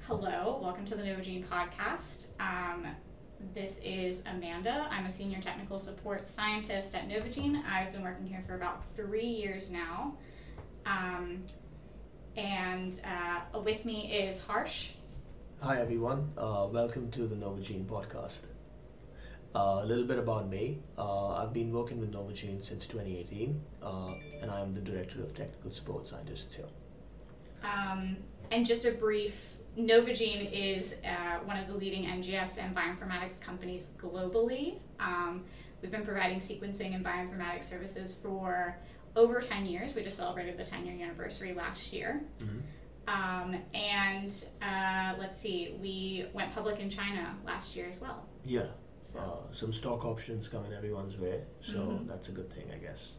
Hello, welcome to the Novogene podcast. This is Amanda. I'm a senior technical support scientist at Novogene. I've been working here for about 3 years now. With me is Harsh. Hi everyone, welcome to the Novogene podcast. A little bit about me. I've been working with Novogene since 2018, and I am the Director of Technical Support Scientists here. And just a brief, Novogene is one of the leading NGS and bioinformatics companies globally. We've been providing sequencing and bioinformatics services for over 10 years. We just celebrated the 10-year anniversary last year. Let's see, we went public in China last year as well. Yeah, some stock options coming everyone's way, so that's a good thing, I guess.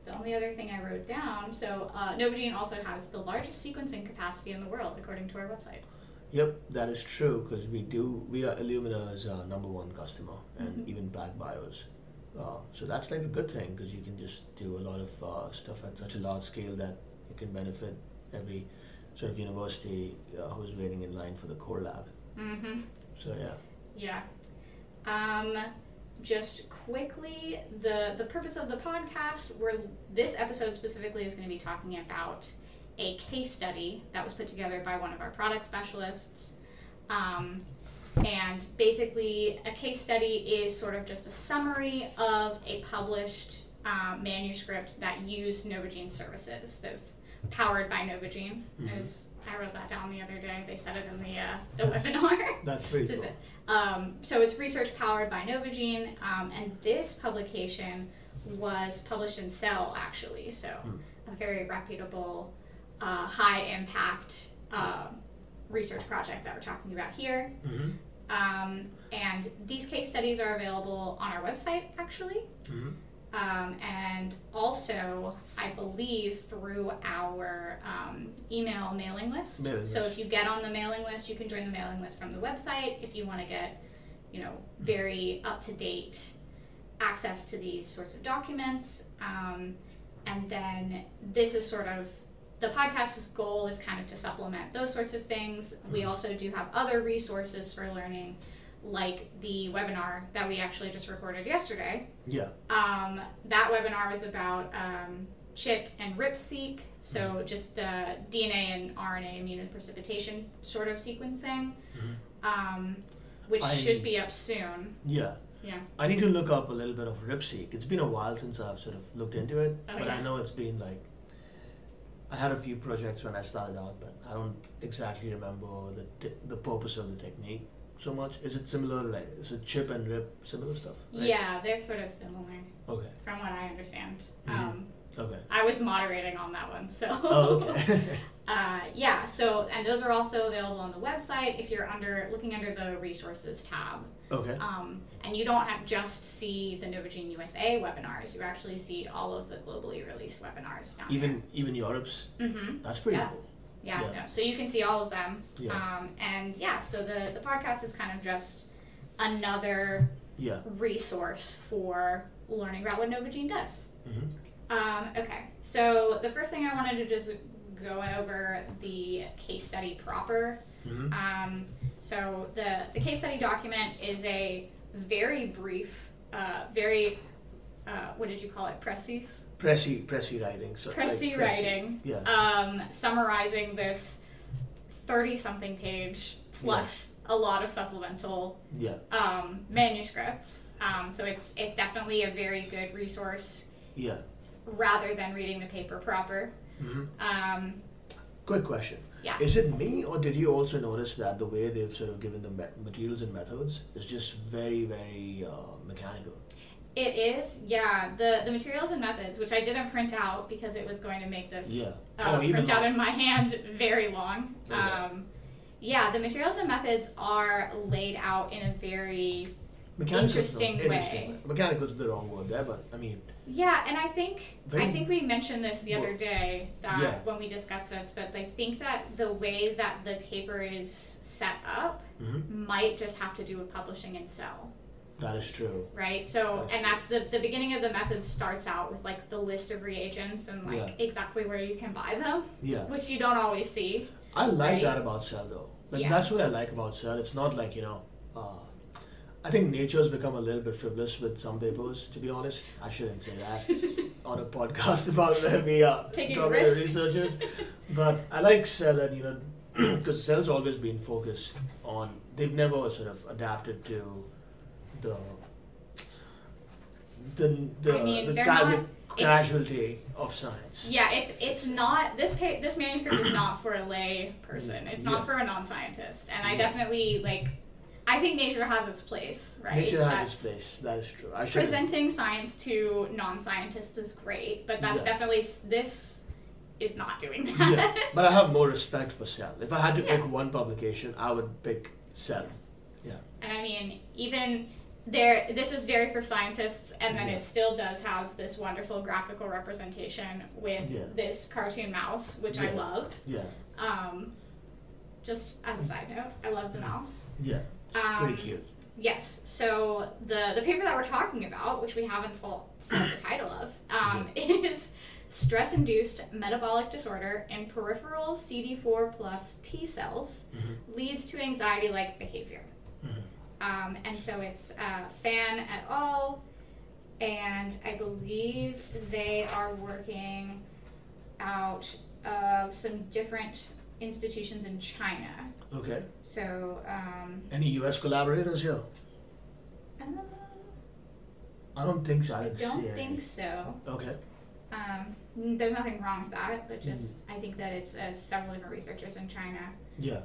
The only other thing I wrote down, Novogene also has the largest sequencing capacity in the world, according to our website. Yep, that is true, because we are Illumina's number one customer, and even PacBio's. So that's like a good thing, because you can just do a lot of stuff at such a large scale that it can benefit every sort of university who's waiting in line for the core lab. So yeah. Just quickly, the purpose of the podcast, this episode specifically is going to be talking about a case study that was put together by one of our product specialists. And basically, a case study is sort of just a summary of a published manuscript that used Novogene services. That's powered by Novogene. I wrote that down the other day. They said it in the webinar. That's pretty cool. So it's research powered by Novogene, and this publication was published in Cell, actually. So a very reputable, high impact research project that we're talking about here. And these case studies are available on our website, actually. And also, I believe, through our email mailing list. So if you get on the mailing list, you can join the mailing list from the website if you want to get, very up-to-date access to these sorts of documents. And then this is sort of, the podcast's goal is kind of to supplement those sorts of things. We also do have other resources for learning, like the webinar that we actually just recorded yesterday. That webinar was about CHIP and RIP-seq, so just DNA and RNA immunoprecipitation sort of sequencing, which should be up soon. Yeah. I need to look up a little bit of RIP-seq. It's been a while since I've sort of looked into it, I know it's been like, I had a few projects when I started out, but I don't exactly remember the purpose of the technique so much. Is it similar, is it CHIP and RIP similar stuff? Right? Yeah, they're sort of similar. Okay. From what I understand. Okay. I was moderating on that one, so. Oh, okay. And those are also available on the website if you're looking under the resources tab. Okay. And you don't just see the Novogene USA webinars, you actually see all of the globally released webinars down there. Even Europe's? That's pretty cool. So you can see all of them. Yeah. So the podcast is kind of just another resource for learning about what Novogene does. Okay, so the first thing I wanted to just go over the case study proper. So the case study document is a very brief, what did you call it, Pressy writing. So writing. Summarizing this 30-something page plus a lot of supplemental manuscript. So it's definitely a very good resource. Rather than reading the paper proper. Quick question. Is it me, or did you also notice that the way they've sort of given the materials and methods is just very, very mechanical? It is, the materials and methods, which I didn't print out because it was going to make this print out in my hand very long. The materials and methods are laid out in a very interesting way. Mechanical is the wrong word there, but I mean. Yeah, and I think we mentioned this the other day when we discussed this, but I think that the way that the paper is set up might just have to do with publishing in Cell. That is true. Right? So, and that's the beginning of the message starts out with like the list of reagents and like exactly where you can buy them, which you don't always see. I like right? that about cell though. Like Yeah. that's what I like about cell. It's not like, I think nature's become a little bit frivolous with some papers, to be honest. I shouldn't say that on a podcast about where we are Taking talking risks. to researchers. But I like cell and, because cell's always been focused on, they've never sort of adapted to the I mean, the they're ca- not- the casualty of science. Yeah, it's not this manuscript is not for a lay person. It's not Yeah. for a non-scientist, and I Yeah. definitely I think nature has its place, right? Nature has That's- its place. That is true. I should. Presenting science to non-scientists is great, but that's Yeah. definitely this is not doing that. Yeah, but I have more respect for Cell. If I had to pick Yeah. one publication, I would pick Cell. Yeah. And I mean, even there, this is very for scientists, and then Yeah. it still does have this wonderful graphical representation with Yeah. this cartoon mouse, which I Yeah. love. Yeah. Just as a side note, I love the mouse. Yeah. It's pretty cute. Yes. So the paper that we're talking about, which we haven't said the title of, is Stress-induced metabolic disorder in peripheral CD4 plus T cells leads to anxiety-like behavior. And so it's Fan et al. And I believe they are working out of some different institutions in China. Okay. So, Any U.S. collaborators here? I don't think so. I I didn't see don't any. think so. Okay. There's nothing wrong with that, but just I think that it's several different researchers in China, Yeah.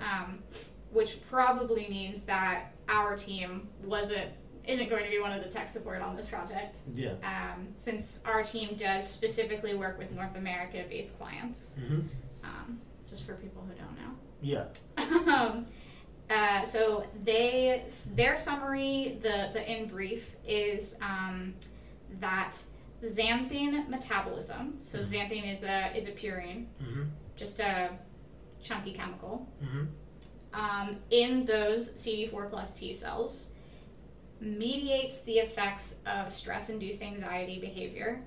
which probably means that our team isn't going to be one of the tech support on this project. Yeah. Since our team does specifically work with North America-based clients, just for people who don't know. Yeah. So their summary, the in brief is that xanthine metabolism. So xanthine is a purine, just a chunky chemical. In those CD4 plus T cells, mediates the effects of stress-induced anxiety behavior.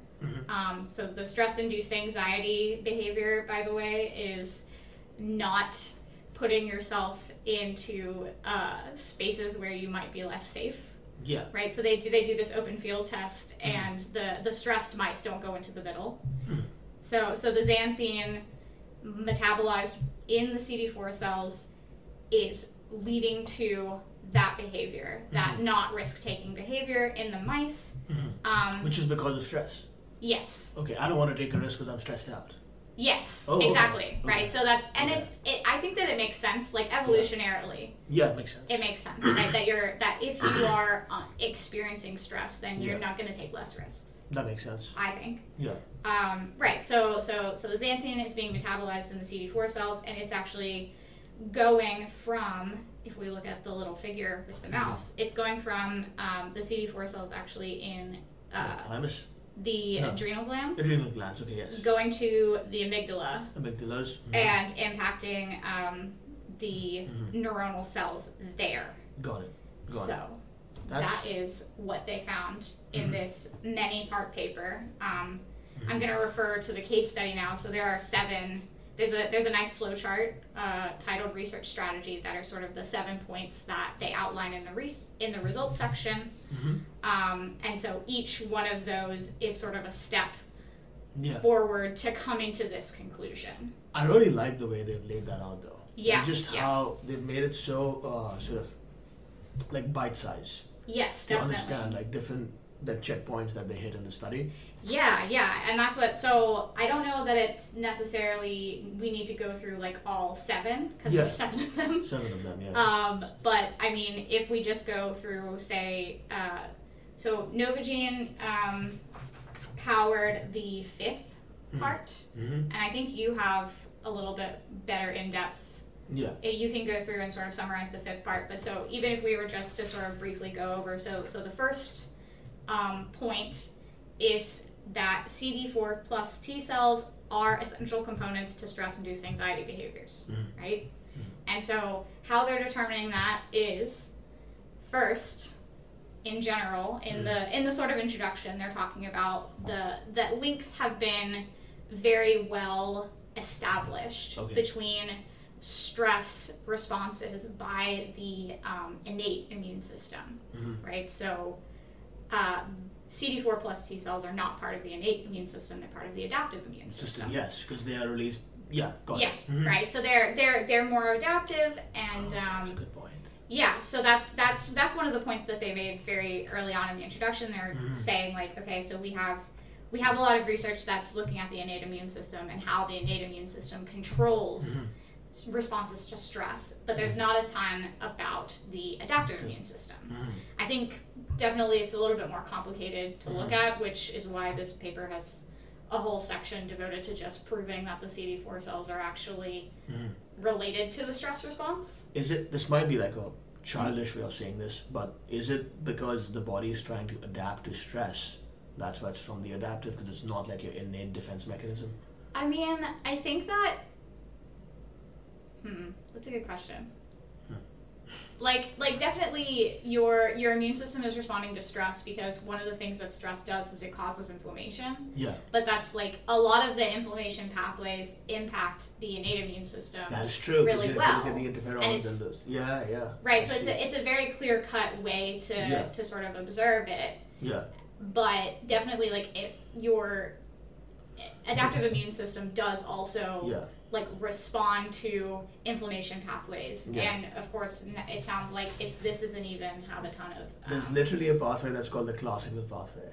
So the stress-induced anxiety behavior, by the way, is not putting yourself into spaces where you might be less safe. Yeah. Right, so they do this open field test, and the stressed mice don't go into the middle. So the xanthine metabolized in the CD4 cells is leading to that behavior, that not risk-taking behavior in the mice. Which is because of stress. Yes. Okay. I don't want to take a risk because I'm stressed out. Yes, Oh, okay. exactly. Okay. Right. So that's Okay. I think that it makes sense, like evolutionarily. Yeah, it makes sense. It makes sense, right? That if you are experiencing stress, then you're Yeah. not going to take less risks. That makes sense. I think. Yeah. Right. So the xanthine is being metabolized in the CD4 cells, and it's actually going from, if we look at the little figure with the mouse, it's going from the CD4 cells actually in Thymus? the No. adrenal glands, Adrenal glands. Okay. Yes. going to the amygdala, Amygdalas. and impacting the neuronal cells there. Got it. Got it. So that is what they found in this many-part paper. I'm going to refer to the case study now. So there are 7. There's a nice flow chart titled "Research Strategy" that are sort of the 7 points that they outline in the results section. And so each one of those is sort of a step forward to coming to this conclusion. I really like the way they've laid that out, though. Yeah. And just how they've made it so sort of like bite size. Yes, To definitely. understand like different checkpoints that they hit in the study. Yeah, and that's what. So I don't know that it's necessarily we need to go through like all 7 because there's 7 of them. 7 of them, yeah. But I mean, if we just go through, say, so Novogene-powered the 5th part, and I think you have a little bit better in depth. Yeah. You can go through and sort of summarize the 5th part. But so even if we were just to sort of briefly go over, so the first point is that CD4 plus T cells are essential components to stress-induced anxiety behaviors, right? And so how they're determining that is, first, in general, in the sort of introduction, they're talking about that links have been very well established between stress responses by the innate immune system, right? So CD4 plus T cells are not part of the innate immune system; they're part of the adaptive immune system. Yes, because they are released. Yeah, got it. Right. So they're more adaptive, and that's a good point. yeah. So that's one of the points that they made very early on in the introduction. They're saying like, okay, so we have a lot of research that's looking at the innate immune system and how the innate immune system controls responses to stress, but there's not a ton about the adaptive immune system. I think definitely it's a little bit more complicated to look at, which is why this paper has a whole section devoted to just proving that the CD4 cells are actually related to the stress response. Is it, this might be like a childish way of saying this, but is it because the body is trying to adapt to stress? That's why it's from the adaptive, because it's not like your innate defense mechanism? I mean, I think that that's a good question. Like definitely your immune system is responding to stress because one of the things that stress does is it causes inflammation. Yeah. But that's like a lot of the inflammation pathways impact the innate immune system. That is true. Really well. Look at the interferons and those. Yeah. Right. So it's a very clear cut way to sort of observe it. Yeah. But definitely your adaptive immune system does also like respond to inflammation pathways, and of course it sounds like this doesn't even have a ton of there's literally a pathway that's called the classical pathway.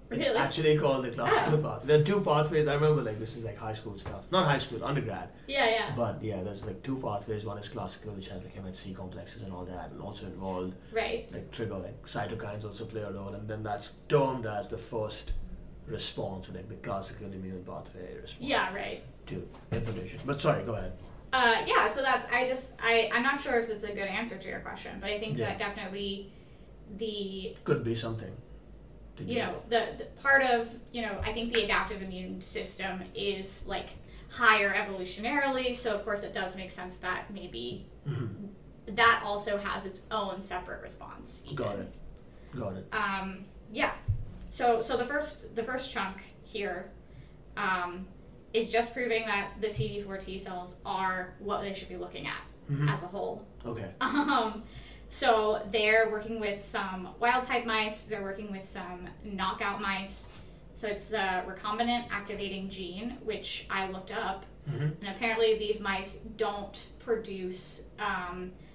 Really? It's actually called the classical pathway. There are two pathways. I remember this is like high school stuff, not high school, undergrad. Yeah. But yeah, there's like two pathways. One is classical, which has like MHC complexes and all that, and also involved trigger cytokines also play a role, and then that's termed as the first response, like the classical immune pathway response. Yeah, right. To inflammation. But sorry, go ahead. So that's I'm not sure if it's a good answer to your question, but I think that definitely could be something. The part of I think the adaptive immune system is like higher evolutionarily, so of course it does make sense that maybe that also has its own separate response. Even. Got it. Yeah. So the first chunk here is just proving that the CD4 T cells are what they should be looking at as a whole. Okay. So they're working with some wild type mice. They're working with some knockout mice. So it's a recombinant activating gene, which I looked up, and apparently these mice don't produce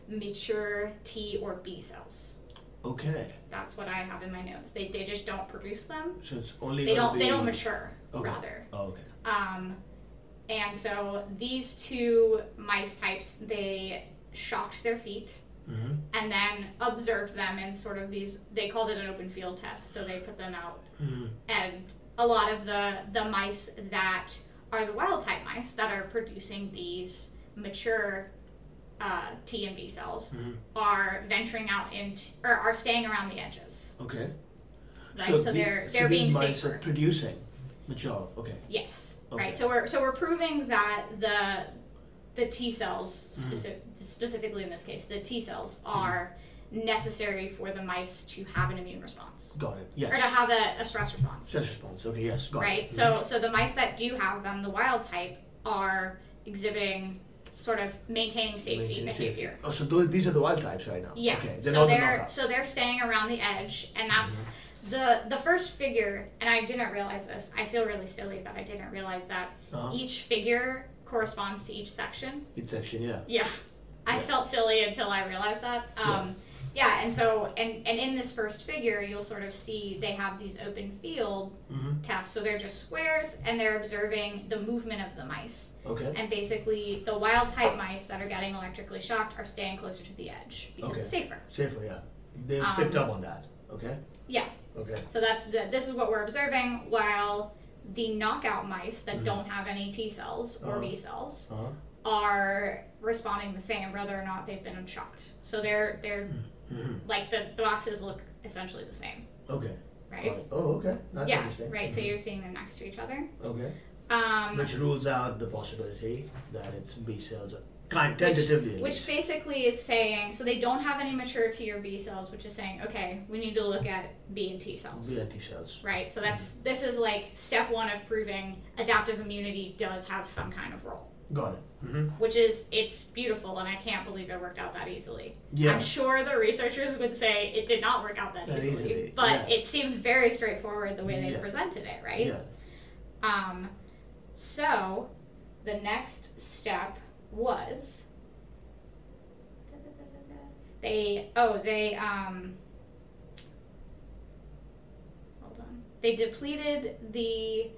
mature T or B cells. Okay. That's what I have in my notes. They just don't produce them. So it's only they don't mature. Okay. Rather. Oh, okay. And so these two mice types, they shocked their feet and then observed them in sort of these. They called it an open field test. So they put them out, and a lot of the mice that are the wild type mice that are producing these mature T and B cells are venturing out into, or are staying around the edges. Okay. Right. So they're being these mice safer. are producing mature. Okay. Yes. Okay. Right. So we're proving that the T cells specifically in this case the T cells are necessary for the mice to have an immune response. Got it. Yes. Or to have a stress response. Stress response. Okay. Yes. Got it. Right. So the mice that do have them, the wild type, are exhibiting sort of maintaining safety behavior. Oh, so these are the wild types right now. Yeah. Okay. So they're staying around the edge, and that's the first figure. And I didn't realize this. I feel really silly that I didn't realize that each figure corresponds to each section. Each section, yeah. Yeah. I felt silly until I realized that. And so and in this first figure, you'll sort of see they have these open field tests. So they're just squares, and they're observing the movement of the mice. Okay. And basically, the wild type mice that are getting electrically shocked are staying closer to the edge because it's safer. Safer, yeah. They picked up on that. Okay. Yeah. Okay. So this is what we're observing, while the knockout mice that don't have any T cells or B cells are responding the same, whether or not they've been shocked. So they're like the boxes look essentially the same. Okay. Right. Oh, okay. That's interesting. Right. So you're seeing them next to each other. Okay. Which rules out the possibility that it's B cells, tentatively. Which basically is saying, so they don't have any mature T or B cells, which is saying, okay, we need to look at B and T cells. B and T cells. Right. So this is like step one of proving adaptive immunity does have some kind of role. Got it. which is, it's beautiful, and I can't believe it worked out that easily. Yeah. I'm sure the researchers would say it did not work out that easily, but it seemed very straightforward the way they presented it, right? Yeah. So the next step was they depleted the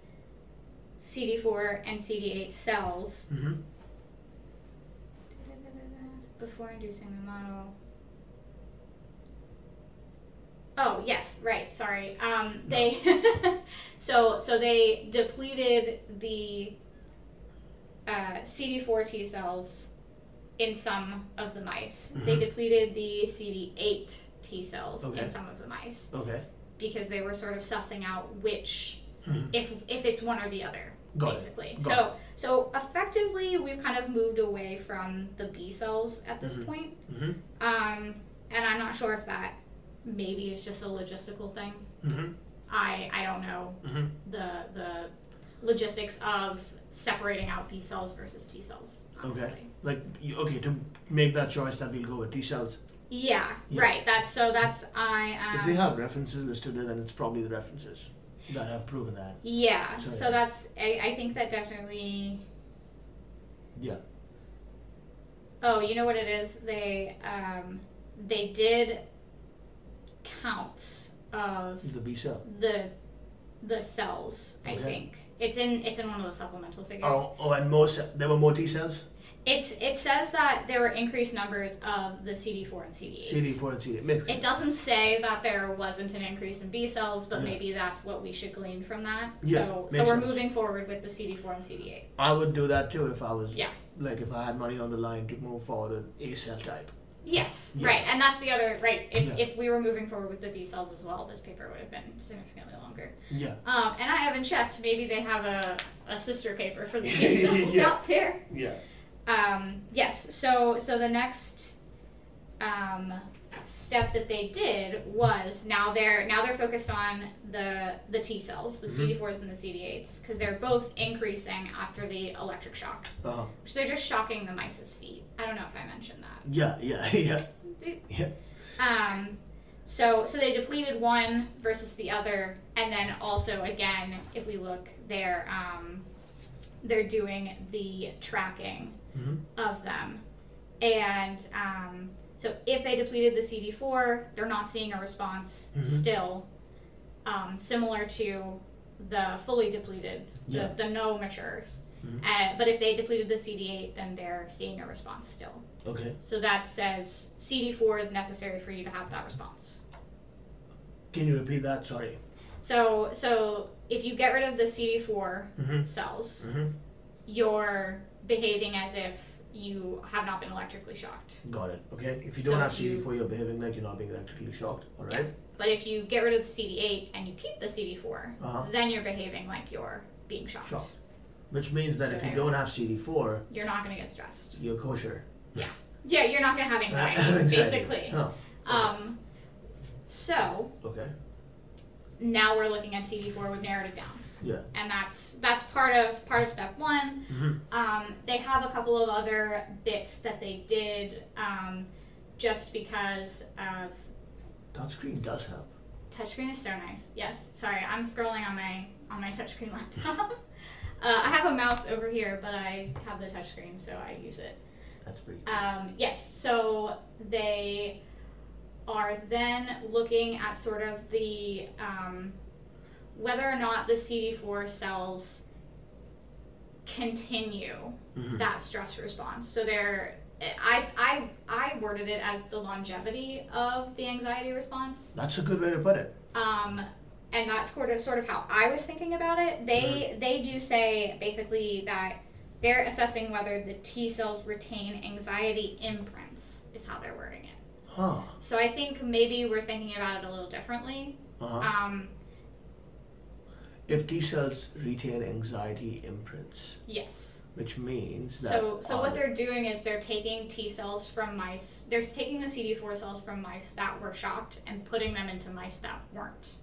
CD4 and CD8 cells before inducing the model. Oh, yes, right, sorry. They so they depleted the CD4 T cells in some of the mice. They depleted the CD8 T cells in some of the mice. Okay. Because they were sort of sussing out which, if it's one or the other, basically. So effectively, we've kind of moved away from the B cells at this point. And I'm not sure if that maybe is just a logistical thing. I don't know the logistics of separating out B cells versus T cells, honestly. Okay. Like, to make that choice, that we'll go with T cells. Yeah, right. If they have references listed there, then it's probably the references that have proven that. Yeah. So that's, I think that definitely. Yeah. Oh, you know what it is? They did counts of the B cell. The cells. I think it's in one of the supplemental figures. Oh, and there were more T cells. It says that there were increased numbers of the CD4 and CD8. CD4 and CD8. It doesn't say that there wasn't an increase in B cells, but maybe that's what we should glean from that. Yeah, so we're moving forward with the CD4 and CD8. I would do that too if I was if I had money on the line to move forward with A cell type. Yes, right, and that's the other If we were moving forward with the B cells as well, this paper would have been significantly longer. Yeah. And I haven't checked. Maybe they have a sister paper for the B cells out there. Yeah. Yes. So the next step that they did was now they're focused on the T cells, the CD4s and the CD8s, because they're both increasing after the electric shock. Which they're just shocking the mice's feet. I don't know if I mentioned that. Yeah. So they depleted one versus the other, and then also again, if we look, they're doing the tracking of them, and so if they depleted the CD4, they're not seeing a response still, similar to the fully depleted, the no matures. But if they depleted the CD8, then they're seeing a response still. Okay. So that says CD4 is necessary for you to have that response. Can you repeat that? Sorry. So if you get rid of the CD4 cells, you're behaving as if you have not been electrically shocked. Got it. Okay. If you don't have CD4, you're behaving like you're not being electrically shocked. All right. Yeah. But if you get rid of the CD8 and you keep the CD4, then you're behaving like you're being shocked. Which means that if you don't have CD4, you're not going to get stressed. You're kosher. Yeah, you're not going to have anxiety, basically. Oh, okay. So. Okay. Now we're looking at CD4. We've narrowed it down. Yeah. And that's part of step one. They have a couple of other bits that they did just because of. Touchscreen does help. Touchscreen is so nice. Yes. Sorry, I'm scrolling on my touchscreen laptop. I have a mouse over here, but I have the touchscreen, so I use it. That's pretty cool. Yes. So they are then looking at sort of the whether or not the CD4 cells continue that stress response. So I worded it as the longevity of the anxiety response. That's a good way to put it. And that's sort of how I was thinking about it. They do say basically that they're assessing whether the T cells retain anxiety imprints, is how they're wording it. Huh. So I think maybe we're thinking about it a little differently. If T cells retain anxiety imprints. Yes. Which means that. So what they're doing is they're taking T cells from mice. They're taking the CD4 cells from mice that were shocked and putting them into mice that weren't.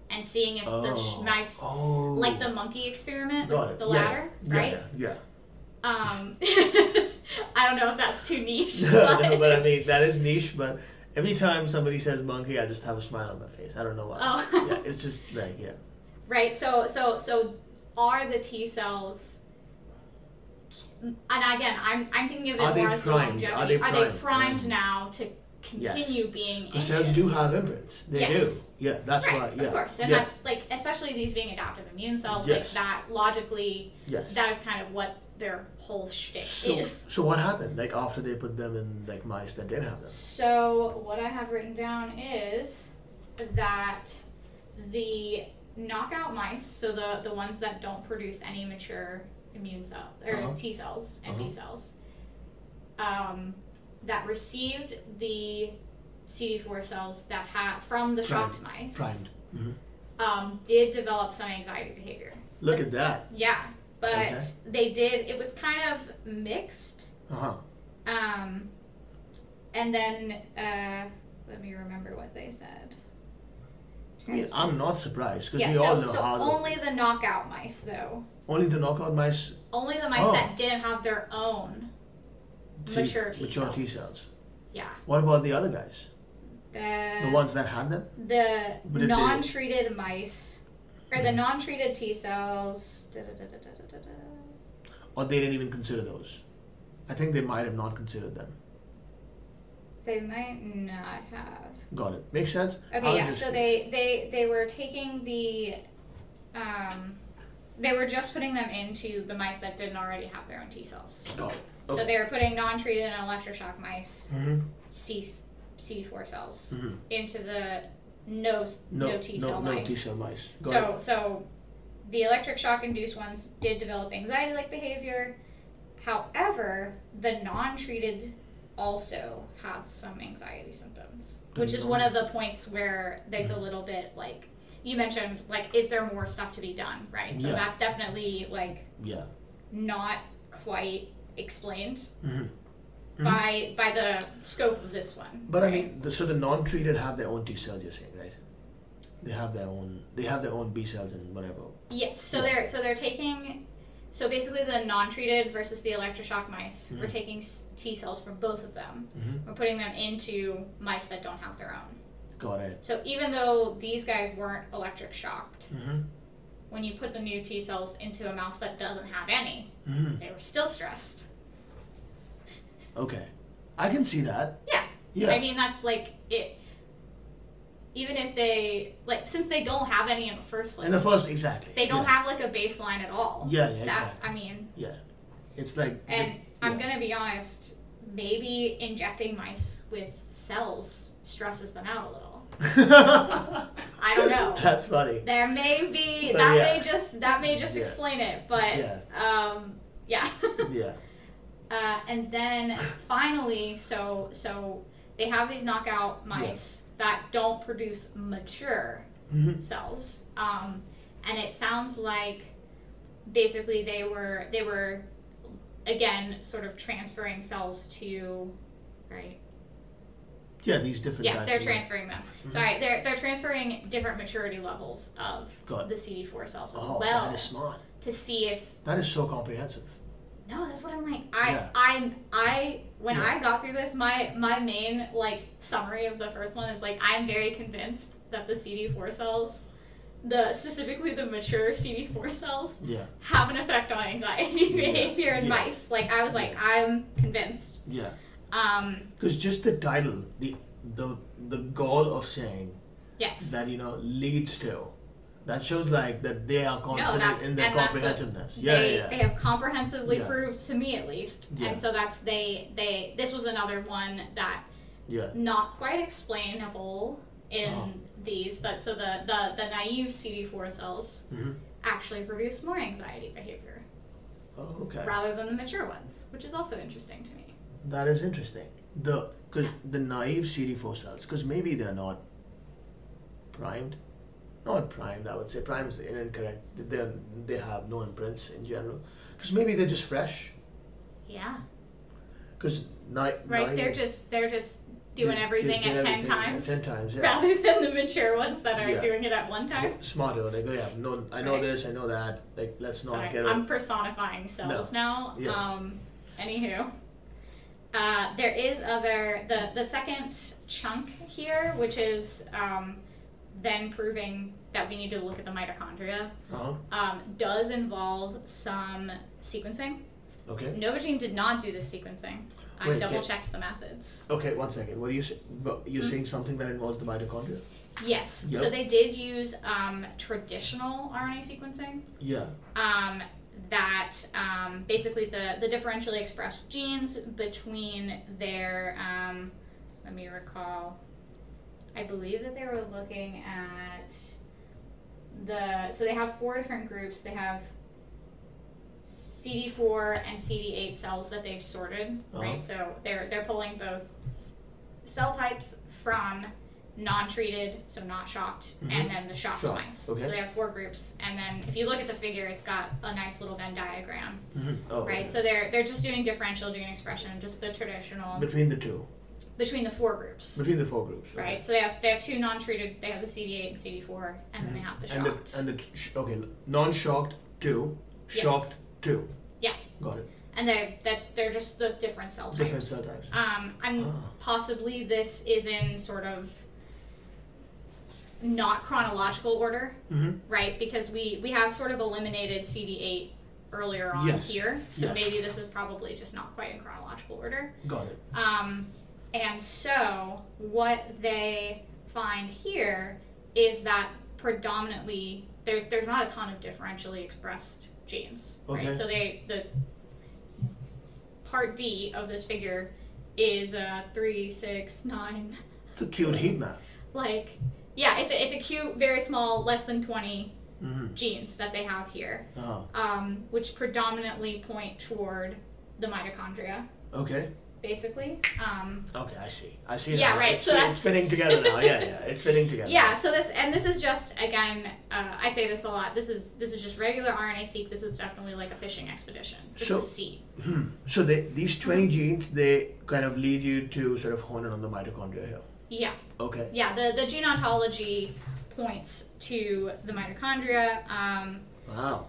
And seeing if the mice, like the monkey experiment, the ladder, right? Yeah. I don't know if that's too niche. No, but I mean, that is niche, but every time somebody says monkey, I just have a smile on my face. I don't know why. Oh. Yeah, it's just like, yeah. Right, so are the T cells, and again, I'm thinking of it more as the longevity. Are they primed now to continue being because cells do have imprints. They do. Yeah, that's why. Yeah, of course, and that's like, especially these being adaptive immune cells, like that logically, that is kind of what their whole shtick is. So what happened? Like after they put them in like mice that didn't have them. So what I have written down is that the knockout mice, so the ones that don't produce any mature immune cell or T cells and B cells, that received the CD4 cells that had from the shocked mice, did develop some anxiety behavior. Look at that. Yeah, but they did. It was kind of mixed. And then let me remember what they said. I mean, I'm not surprised because we all know how. So only the knockout mice, though. Only the knockout mice. Only the mice that didn't have their own mature T cells. Yeah. What about the other guys? The ones that had them? The non-treated mice, or the non-treated T cells. Or they didn't even consider those. I think they might have not considered them. They might not have. Got it. Makes sense? Okay, yeah. So they were taking the, they were just putting them into the mice that didn't already have their own T cells. Got it. Okay. So they were putting non-treated and electroshock mice, CD4 cells, into the no T cell mice. No T cell mice. So the electric shock induced ones did develop anxiety-like behavior. However, the non-treated also had some anxiety symptoms, which is one of the points where there's a little bit like you mentioned, like, is there more stuff to be done, right? So that's definitely like not quite explained by the scope of this one. But right? I mean, so the non-treated have their own T cells, you're saying, right? They have their own B cells and whatever. Yes. So they're taking. So basically, the non-treated versus the electroshock mice, we're taking T cells from both of them. We're putting them into mice that don't have their own. Got it. So even though these guys weren't electric shocked, when you put the new T cells into a mouse that doesn't have any, they were still stressed. Okay, I can see that. Yeah. I mean, that's like it. Even if they, like, since they don't have any in the first place. Exactly. They don't have, like, a baseline at all. Yeah, exactly. I mean. Yeah. It's like. And I'm going to be honest, maybe injecting mice with cells stresses them out a little. I don't know. That's funny. There may be, that may just explain it, but, yeah. And then finally, so they have these knockout mice that don't produce mature cells, and it sounds like basically they were again sort of transferring cells to, right? Yeah, these different. Yeah, they're transferring them. Sorry, they're transferring different maturity levels of the CD4 cells as well. That is smart. To see if that is so comprehensive. No, that's what I'm like. When I got through this, my main like summary of the first one is like I'm very convinced that the CD4 cells, specifically the mature CD4 cells, have an effect on anxiety behavior in mice. Like I was like, I'm convinced. Yeah. Because just the title, the goal of saying that leads to. That shows like that they are confident in their comprehensiveness. They have comprehensively proved to me at least, and so that's this was another one that not quite explainable in these, but so the naive CD4 cells actually produce more anxiety behavior. Oh, okay. Rather than the mature ones, which is also interesting to me. That is interesting. Because the naive CD4 cells, because maybe they're not primed. Not primed, I would say. Primed is incorrect. They have no imprints in general. Because maybe they're just fresh. Yeah. Because they're just doing everything at 10 times. 10 times, yeah. Rather than the mature ones that are doing it at one time. Smarter. They go, yeah, no, I know this, I know that. Like, let's not get it. I'm personifying cells now. Yeah. Anywho. There is the second chunk here, which is then proving that we need to look at the mitochondria, does involve some sequencing. Okay. Novogene did not do this sequencing. I double-checked the methods. Okay, 1 second. What are you you're saying something that involves the mitochondria? Yes. Yep. So they did use traditional RNA sequencing. Yeah. That basically the differentially expressed genes between their, let me recall, I believe that they were looking at so they have 4 different groups. They have CD4 and CD8 cells that they've sorted, right? So they're pulling both cell types from non-treated, so not shocked, and then the shocked mice. Okay. So they have 4 groups, and then if you look at the figure, it's got a nice little Venn diagram, right? Okay. So they're just doing differential gene expression, just the traditional between the 2. Between the 4 groups. Between the 4 groups. Okay. Right. So they have 2 non-treated. They have the CD8 and CD4, and then they have the shocked. Non-shocked 2, shocked 2. Yeah. Got it. And they're just the different cell types. Different cell types. Possibly this is in sort of not chronological order, right? Because we have sort of eliminated CD8 earlier on here, so maybe this is probably just not quite in chronological order. Got it. And so what they find here is that predominantly there's not a ton of differentially expressed genes, right? So the part D of this figure is 3, 6, 9. It's a cute heat map. Like, yeah, it's a cute, very small, less than 20 genes that they have here, which predominantly point toward the mitochondria. Okay. Basically. Okay, I see. Yeah, now. right. It's fitting together now. Yeah, it's fitting together. Yeah. So this is just, again, I say this a lot. This is just regular RNA-seq. This is definitely like a fishing expedition, just to see. So these 20 genes, they kind of lead you to sort of hone in on the mitochondria here. Yeah. Okay. Yeah. The gene ontology points to the mitochondria. Wow.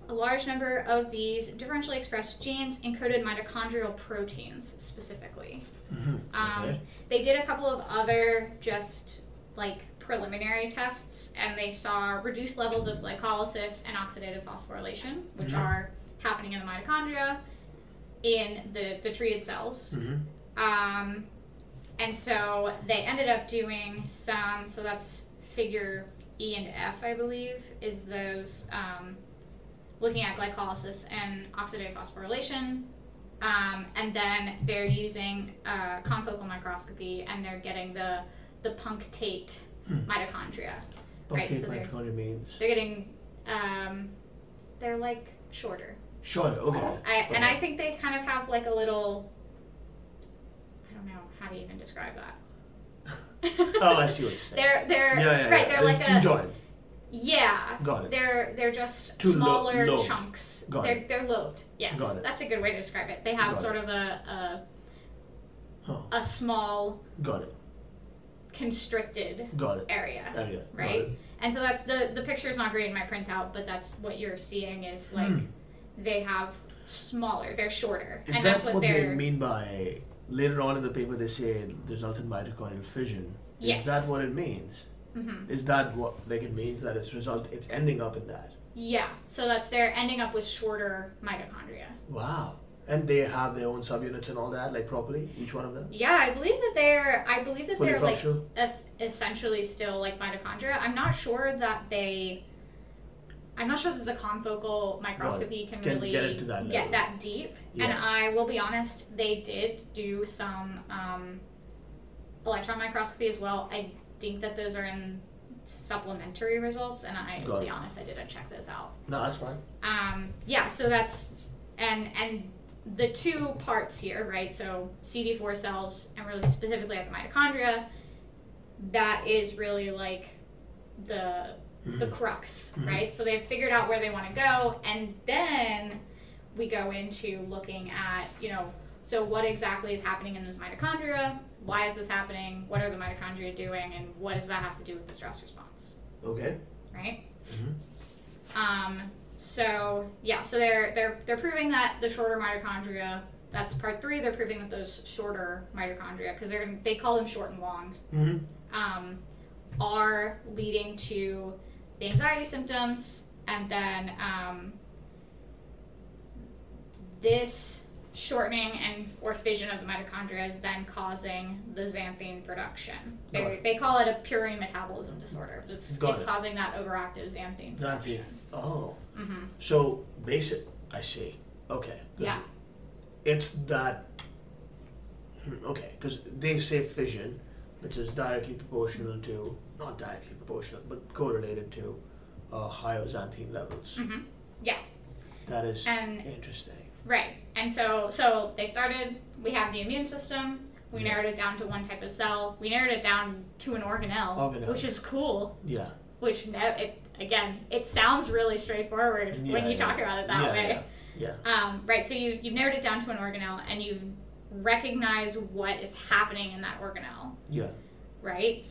A large number of these differentially expressed genes encoded mitochondrial proteins specifically. Okay. They did a couple of other just like preliminary tests, and they saw reduced levels of glycolysis and oxidative phosphorylation, which are happening in the mitochondria in the treated cells. And so they ended up doing some, so that's figure E and F, I believe, is those looking at glycolysis and oxidative phosphorylation, and then they're using confocal microscopy, and they're getting the punctate mitochondria. Punctate mitochondria means they're getting they're like shorter. Shorter, okay. And I think they kind of have like a little, I don't know how to even describe that. Oh, I see what you're saying. They're right. They're like a conjoined. Yeah. Got it. They're just smaller chunks. Got it. They're lobed. Yes. Got it. That's a good way to describe it. They have sort of a small constricted area. Right? And so that's the picture's not great in my printout, but that's what you're seeing is like they have smaller, they're shorter. Is and that that's what they mean by later on in the paper they say it results in mitochondrial fission? Yes. Is that what it means? Is that what it means that it's ending up in that? Yeah. So they're ending up with shorter mitochondria. Wow. And they have their own subunits and all that, like properly, each one of them? Yeah, I believe that they're like essentially still like mitochondria. I'm not sure that the confocal microscopy can really get that deep. Yeah. And I will be honest, they did do some electron microscopy as well. I think that those are in supplementary results, and I will be honest, I didn't check those out. No, that's fine. Yeah, so that's and the 2 parts here, right? So CD4 cells, and really specifically at the mitochondria, that is really like the crux, right? So they've figured out where they want to go, and then we go into looking at, So what exactly is happening in those mitochondria? Why is this happening? What are the mitochondria doing? And what does that have to do with the stress response? Okay. Right? Mm-hmm. So they're proving that the shorter mitochondria, that's part 3, they're proving that those shorter mitochondria, because they call them short and long, are leading to the anxiety symptoms, and then this shortening and or fission of the mitochondria is then causing the xanthine production. They call it a purine metabolism disorder. It's causing that overactive xanthine production. Oh. So I see. Okay. Yeah. It's that. Okay, because they say fission, which is directly proportional to, not directly proportional, but correlated to higher xanthine levels. Yeah. That is interesting. Right. And so they started, we have the immune system, we narrowed it down to one type of cell, we narrowed it down to an organelle. Which is cool. Yeah. Which, it sounds really straightforward when you talk about it that way. Yeah. Right, so you've narrowed it down to an organelle, and you've recognized what is happening in that organelle. Yeah. Right?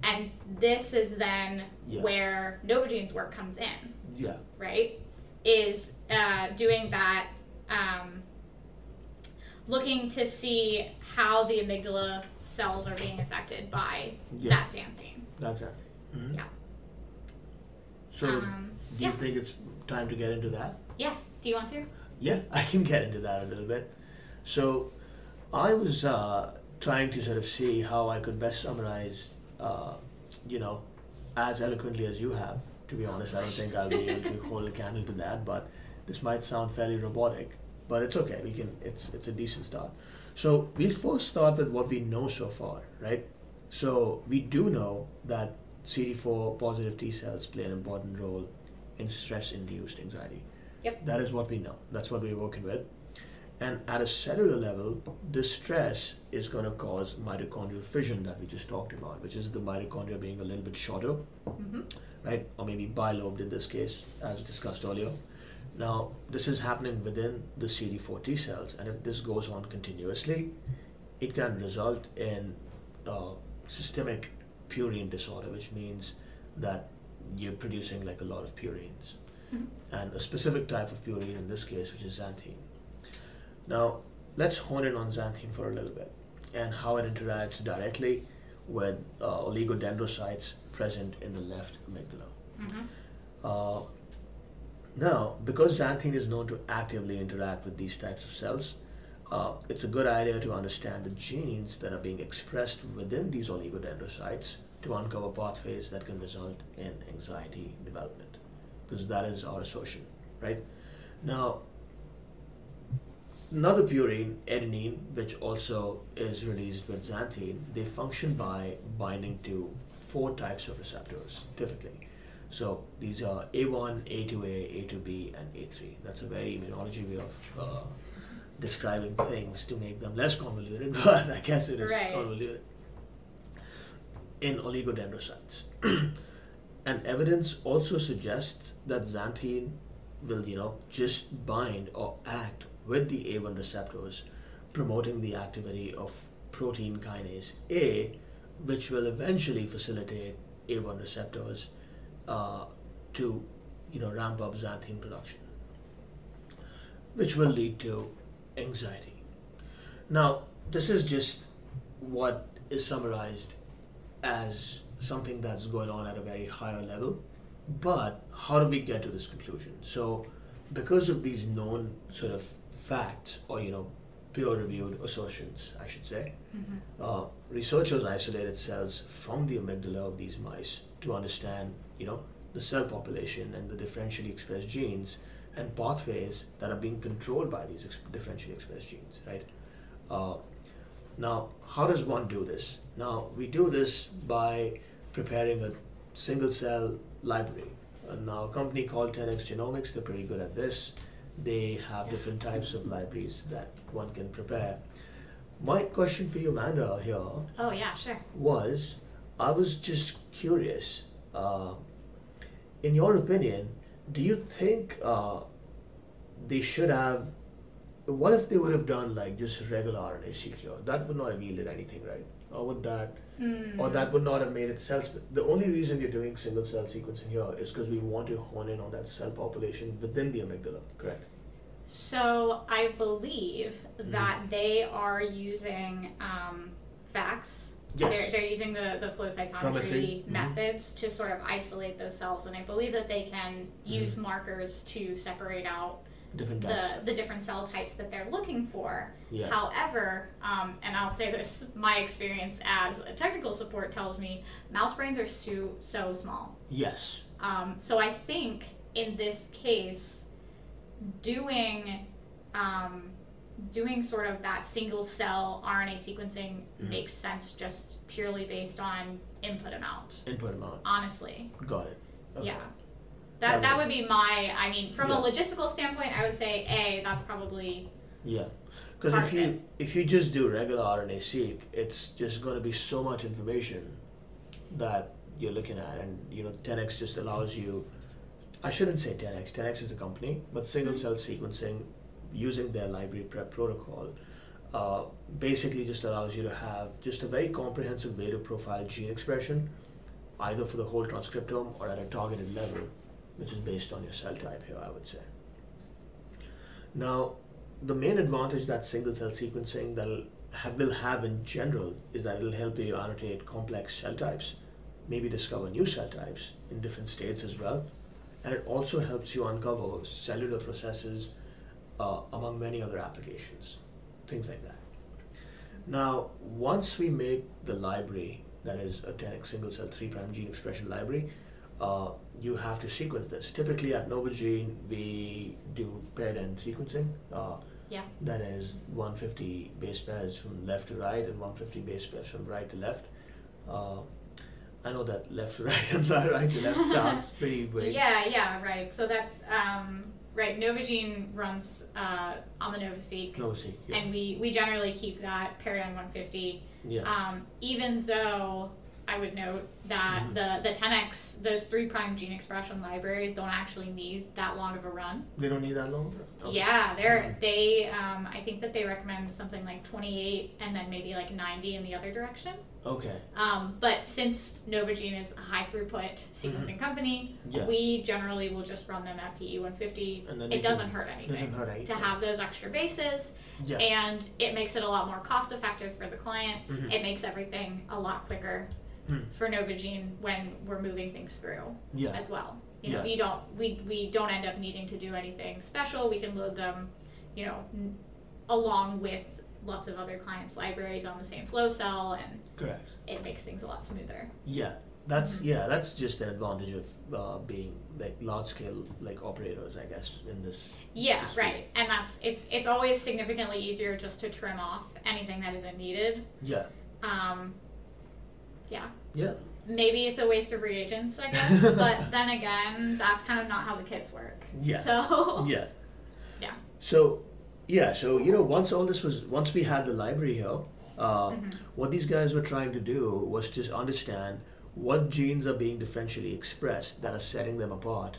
And this is then where Novogene's work comes in. Yeah. Right? Is doing that, looking to see how the amygdala cells are being affected by that xanthine. That's it. Mm-hmm. Yeah. So, do you think it's time to get into that? Yeah. Do you want to? Yeah, I can get into that a little bit. So, I was trying to sort of see how I could best summarize, as eloquently as you have. To be honest, I don't think I'll be able to hold a candle to that, but this might sound fairly robotic, but it's okay. It's a decent start. So we'll first start with what we know so far, right? So we do know that CD4 positive T cells play an important role in stress-induced anxiety. Yep. That is what we know. That's what we're working with. And at a cellular level, this stress is going to cause mitochondrial fission that we just talked about, which is the mitochondria being a little bit shorter, right? Or maybe bilobed in this case, as discussed earlier. Now, this is happening within the CD4 T cells, and if this goes on continuously, it can result in systemic purine disorder, which means that you're producing like a lot of purines, and a specific type of purine in this case, which is xanthine. Now, let's hone in on xanthine for a little bit and how it interacts directly with oligodendrocytes present in the left amygdala. Now, because xanthine is known to actively interact with these types of cells, it's a good idea to understand the genes that are being expressed within these oligodendrocytes to uncover pathways that can result in anxiety development, because that is our assertion, right? Now, another purine, adenine, which also is released with xanthine, they function by binding to 4 types of receptors, typically. So these are A1, A2A, A2B, and A3. That's a very immunology way of describing things to make them less convoluted, but I guess it is convoluted. In oligodendrocytes. And evidence also suggests that xanthine will, just bind or act with the A1 receptors, promoting the activity of protein kinase A, which will eventually facilitate A1 receptors to ramp up xanthine production, which will lead to anxiety. Now, this is just what is summarized as something that's going on at a very higher level, but how do we get to this conclusion? So, because of these known sort of facts, or peer-reviewed assertions, I should say, researchers isolated cells from the amygdala of these mice to understand, the cell population and the differentially expressed genes and pathways that are being controlled by these differentially expressed genes, right? Now, how does one do this? Now, we do this by preparing a single-cell library. Now, a company called 10x Genomics, they're pretty good at this. They have different types of libraries that one can prepare. My question for you, Amanda, here was, I was just curious, in your opinion, do you think they should have, what if they would have done like just regular RNA-seq here? That would not have yielded anything, right? Or would that, or that would not have made it cell. The only reason you're doing single cell sequencing here is because we want to hone in on that cell population within the amygdala, correct? So I believe that they are using FACS. Yes. They're using the flow cytometry methods to sort of isolate those cells, and I believe that they can use markers to separate out the different cell types that they're looking for. Yeah. However, and I'll say this, my experience as a technical support tells me mouse brains are so small. Yes. So I think in this case, doing sort of that single cell RNA sequencing makes sense just purely based on input amount. Honestly. Got it. Okay. Yeah. That would be my, I mean, from a logistical standpoint, I would say that's probably. Yeah. Because if you just do regular RNA-seq, it's just going to be so much information that you're looking at, and 10x just allows you. I shouldn't say 10x. 10x is a company, but single cell sequencing using their library prep protocol basically just allows you to have just a very comprehensive way to profile gene expression, either for the whole transcriptome or at a targeted level, which is based on your cell type here, I would say. Now, the main advantage that single cell sequencing will have in general is that it'll help you annotate complex cell types, maybe discover new cell types in different states as well, and it also helps you uncover cellular processes among many other applications, things like that. Now, once we make the library, that is a 10x single cell 3' gene expression library, you have to sequence this. Typically at Novogene, we do paired end sequencing. That is 150 base pairs from left to right and 150 base pairs from right to left. I know that left to right and right to left sounds pretty weird. Yeah, right. So that's right. Novogene runs on the NovoSeq. And we generally keep that paired end 150. Even though I would note that the 10x, those 3' gene expression libraries don't actually need that long of a run. They don't need that long of a run? Okay. Yeah, they I think that they recommend something like 28 and then maybe like 90 in the other direction. Okay. But since Novogene is a high throughput sequencing company, we generally will just run them at PE 150. It doesn't hurt anything to have those extra bases, and it makes it a lot more cost effective for the client. It makes everything a lot quicker for Novogene when we're moving things through as well. We don't end up needing to do anything special. We can load them, along with lots of other clients' libraries on the same flow cell, and correct. It makes things a lot smoother. That's just an advantage of being like large scale like operators, I guess, in this. This right. And it's always significantly easier just to trim off anything that isn't needed. Maybe it's a waste of reagents, I guess, but then again, that's kind of not how the kits work. So once we had the library here, what these guys were trying to do was just understand what genes are being differentially expressed that are setting them apart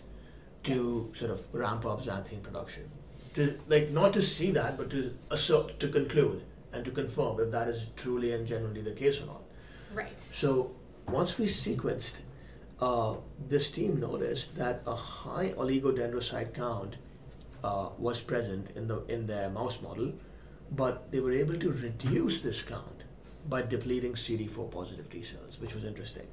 to sort of ramp up xanthine production. Not to see that, but to conclude and to confirm if that is truly and genuinely the case or not. Right. So once we sequenced, this team noticed that a high oligodendrocyte count was present in their mouse model, but they were able to reduce this count by depleting CD4 positive T cells, which was interesting.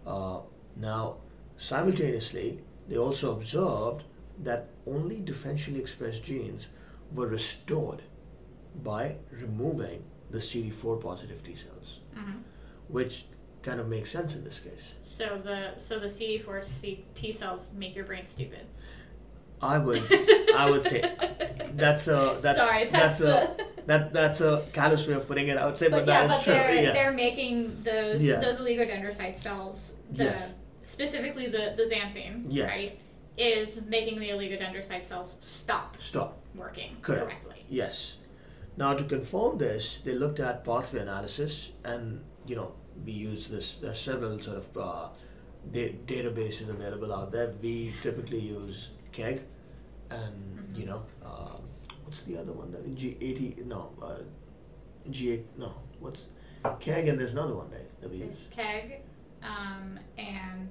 Now, simultaneously, they also observed that only differentially expressed genes were restored by removing the CD4 positive T cells, which kind of makes sense in this case. So the CD4 T cells make your brain stupid. I would say that's a callous way of putting it. I would say, but that's true. They're making those oligodendrocyte cells, specifically the xanthine, right, is making the oligodendrocyte cells stop working correctly. Yes. Now, to confirm this, they looked at pathway analysis, and we use this. There are several sort of databases available out there. We typically use KEGG, and what's the other one? G80, no, G8, no, what's KEG, and there's another one, right? That we There's use. KEG, and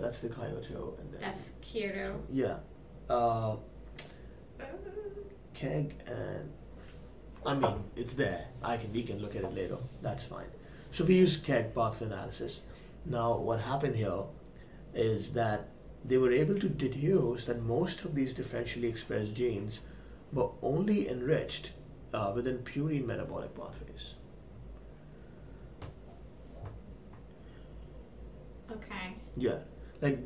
That's the Kyoto, and then that's Kyoto. yeah, KEG, and I mean it's there. We can look at it later. That's fine. So we use KEG pathway analysis. Now what happened here is that they were able to deduce that most of these differentially expressed genes were only enriched within purine metabolic pathways. Okay. Yeah, like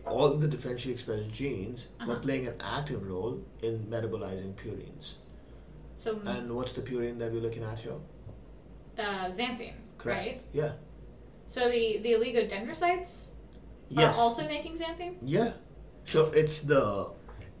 all the differentially expressed genes were playing an active role in metabolizing purines. So And what's the purine that we're looking at here? xanthine, Correct. right? Yeah. So the oligodendrocytes Yes. are also making xanthine? Yeah. So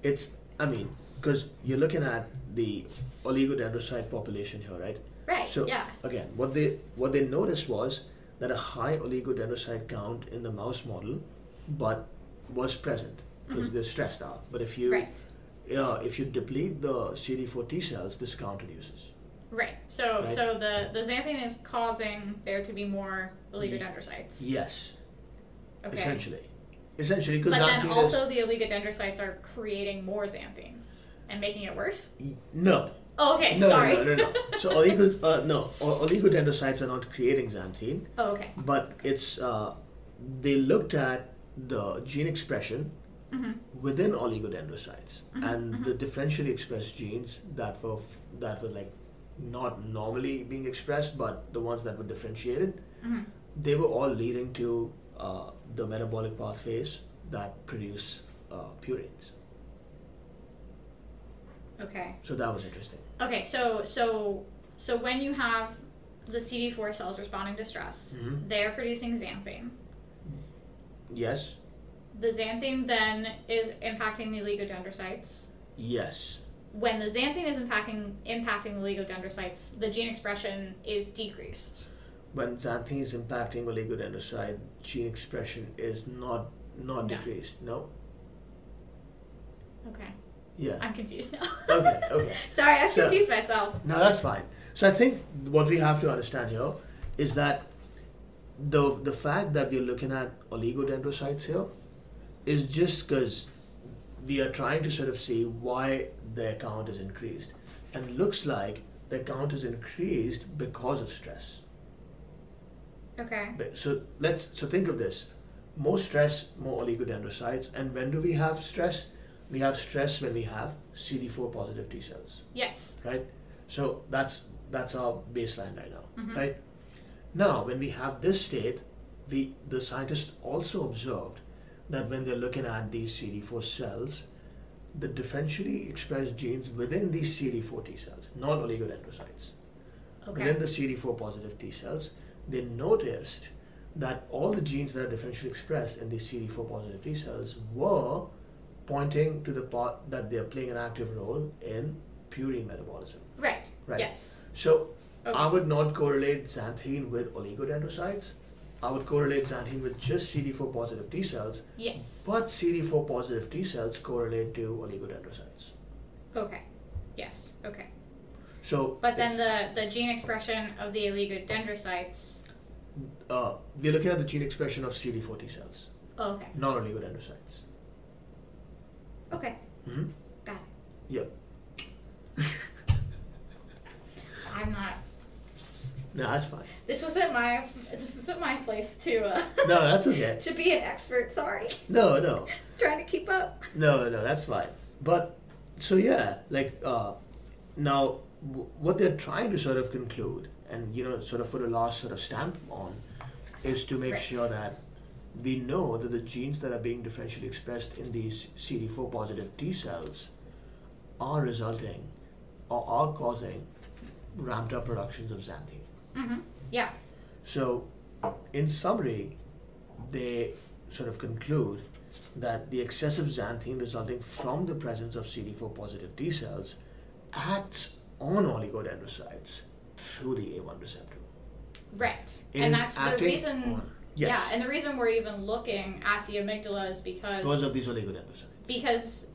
because you're looking at the oligodendrocyte population here, right? Right, So yeah. again, what they noticed was that a high oligodendrocyte count in the mouse model, but was present because they're stressed out. But if you Right. if you deplete the CD4 T cells, this count reduces. Right. So Right. so the xanthine is causing there to be more oligodendrocytes. Yes, Okay. essentially, because But then xanthine also the oligodendrocytes are creating more xanthine and making it worse? no. Oh, okay. No, Sorry. no. So oligodendrocytes are not creating xanthine, Oh, okay. but it's they looked at the gene expression within oligodendrocytes, and the differentially expressed genes that were like not normally being expressed, but the ones that were differentiated, they were all leading to the metabolic pathways that produce purines. Okay. So that was interesting. Okay, so when you have the CD4 cells responding to stress, they're producing xanthine. Yes. The xanthine then is impacting the oligodendrocytes. Yes. When the xanthine is impacting the oligodendrocytes, the gene expression is decreased. When xanthine is impacting oligodendrocyte, gene expression is not decreased. No. Okay. Yeah. I'm confused now. Okay. Sorry, I've confused myself. No, that's fine. So I think what we have to understand here is that the fact that we're looking at oligodendrocytes here is just because we are trying to sort of see why their count is increased, and looks like their count is increased because of stress. Okay. So think of this: more stress, more oligodendrocytes. And when do we have stress? We have stress when we have CD4 positive T cells. Yes. Right? So that's our baseline right now. Right? Now, when we have this state, the scientists also observed that when they're looking at these CD4 cells, the differentially expressed genes within these CD4 T cells, not oligodendrocytes, within the CD4 positive T cells, they noticed that all the genes that are differentially expressed in these CD4 positive T cells were pointing to the part that they're playing an active role in purine metabolism. Right. Right. Yes. So Okay. I would not correlate xanthine with oligodendrocytes. I would correlate xanthine with just CD4 positive T cells. Yes. But CD4 positive T cells correlate to oligodendrocytes. Okay. Yes. Okay. So But then the gene expression of the oligodendrocytes. we're looking at the gene expression of CD4 T cells, Oh, okay. not oligodendrocytes. Okay. Mm-hmm. Got it. Yep. I'm not. No, that's fine. This wasn't my place to No, that's okay. to be an expert. Sorry. No, Trying to keep up. no, that's fine. But so yeah, like now what they're trying to sort of conclude and sort of put a last sort of stamp on is to make Right. sure that we know that the genes that are being differentially expressed in these CD4 positive T cells are resulting or are causing ramped up productions of xanthine. Mm-hmm. Yeah. So, in summary, they sort of conclude that the excessive xanthine resulting from the presence of CD4 positive T cells acts on oligodendrocytes through the A1 receptor. Right. It And is that's the acting reason. on- Yes. Yeah, and the reason we're even looking at the amygdala is because Because of these oligodendrocytes. Because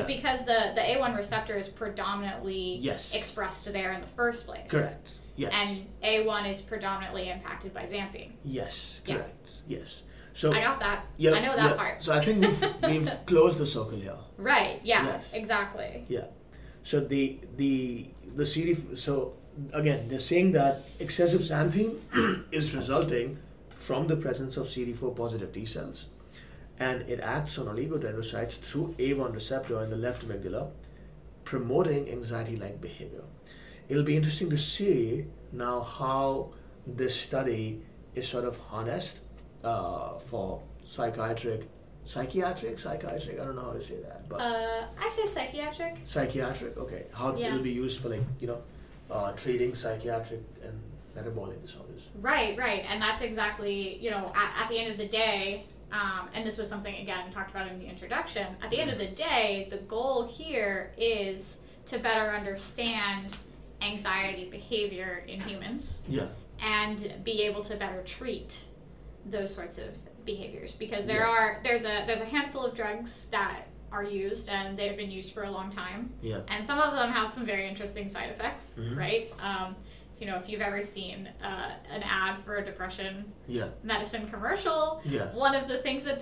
because the A1 receptor is predominantly Yes. expressed there in the first place. Correct. Yes. And A1 is predominantly impacted by xanthine. Yes. Yeah. Correct. Yes. So I got that. yeah, I know that part. So I think we've closed the circle here. Right. Yeah. Yes. Exactly. Yeah. So the CD. So again, they're saying that excessive xanthine is resulting from the presence of CD4 positive T cells, and it acts on oligodendrocytes through A1 receptor in the left amygdala, promoting anxiety-like behavior. It'll be interesting to see now how this study is sort of harnessed for psychiatric, I don't know how to say that, but I say psychiatric. Okay, how it'll be used for treating psychiatric and metabolic disorders. Right, and that's exactly, at the end of the day, and this was something, again, talked about in the introduction, at the end of the day, the goal here is to better understand anxiety behavior in humans. Yeah. And be able to better treat those sorts of behaviors, because there's a handful of drugs that are used, and they've been used for a long time. Yeah. And some of them have some very interesting side effects, Mm-hmm. right? If you've ever seen an ad for a depression medicine commercial, one of the things that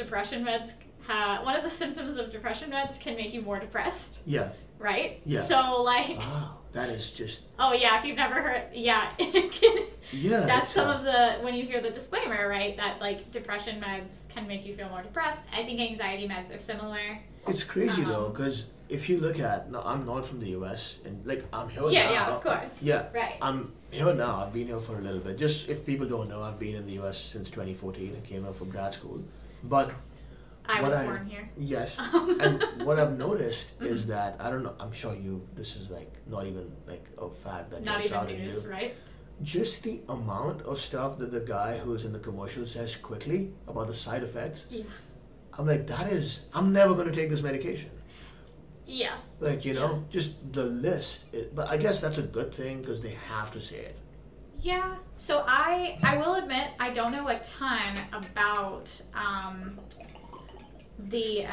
one of the symptoms of depression meds can make you more depressed. Yeah. Right? Yeah. So wow, that is just. Oh yeah, if you've never heard, that's some of the, when you hear the disclaimer, right? That depression meds can make you feel more depressed. I think anxiety meds are similar. It's crazy though, because if you look at, now I'm not from the US, and I'm here now. Yeah, of course. Yeah. Right. I'm here now. I've been here for a little bit. Just if people don't know, I've been in the US since 2014. I came here for grad school, but. I was born here. Yes. And what I've noticed is that, I don't know, I'm sure this is not even a fact that not jumps even out at news, you. right? Just the amount of stuff that the guy who's in the commercial says quickly about the side effects. Yeah. I'm I'm never going to take this medication. Yeah. Just the list. But I guess that's a good thing because they have to say it. Yeah. So I will admit, I don't know a ton about the